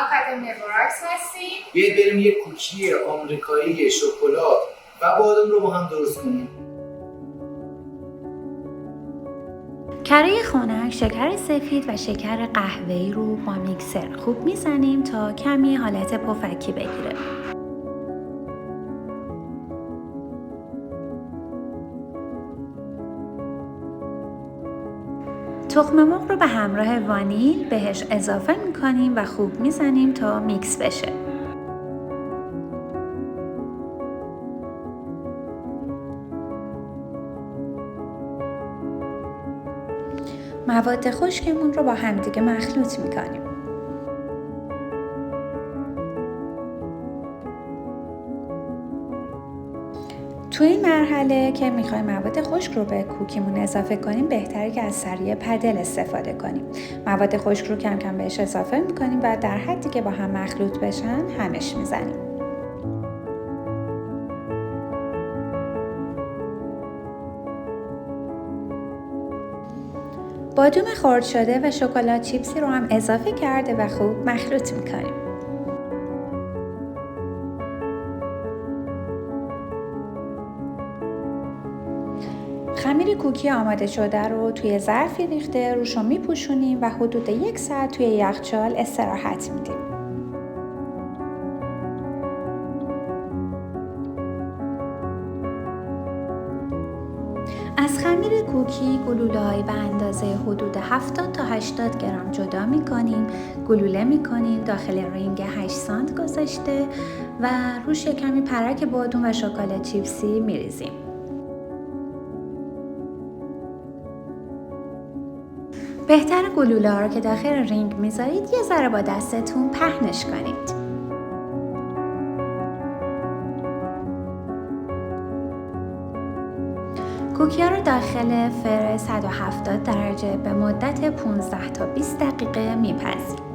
آکادمی باراکس هستیم. بیاید بریم یک کوکی آمریکایی شکلات و بادام رو با هم درست کنیم. کره خنک، شکر سفید و شکر قهوه‌ای رو با میکسر خوب میزنیم تا کمی حالت پفکی بگیره. تخم مرغ رو به همراه وانیل بهش اضافه میکنیم و خوب میزنیم تا میکس بشه. مواد خشکمون رو با همدیگه مخلوط میکنیم. تو این مرحله که میخوایم مواد خشک رو به کوکیمون اضافه کنیم بهتره که از سریع پدل استفاده کنیم. مواد خشک رو کم کم بهش اضافه میکنیم و در حدی که با هم مخلوط بشن همش میزنیم. بادوم خرد شده و شکلات چیپسی رو هم اضافه کرده و خوب مخلوط میکنیم. خمیر کوکی آماده شده رو توی ظرفی ریخته روشو میپوشونیم و حدود 1 ساعت توی یخچال استراحت میدیم. از خمیر کوکی گلوله‌های به اندازه حدود 70 تا 80 گرم جدا می‌کنیم، گلوله می‌کنیم، داخل رینگ 8 سانت گذاشته و روش کمی پرک بادوم و شکلات چیپسی می‌ریزیم. بهتر گلوله‌ها رو که داخل رینگ می‌ذارید یه ذره با دستتون پهنش کنید. کوکی‌ها رو داخل فر 170 درجه به مدت 15 تا 20 دقیقه میپزیم.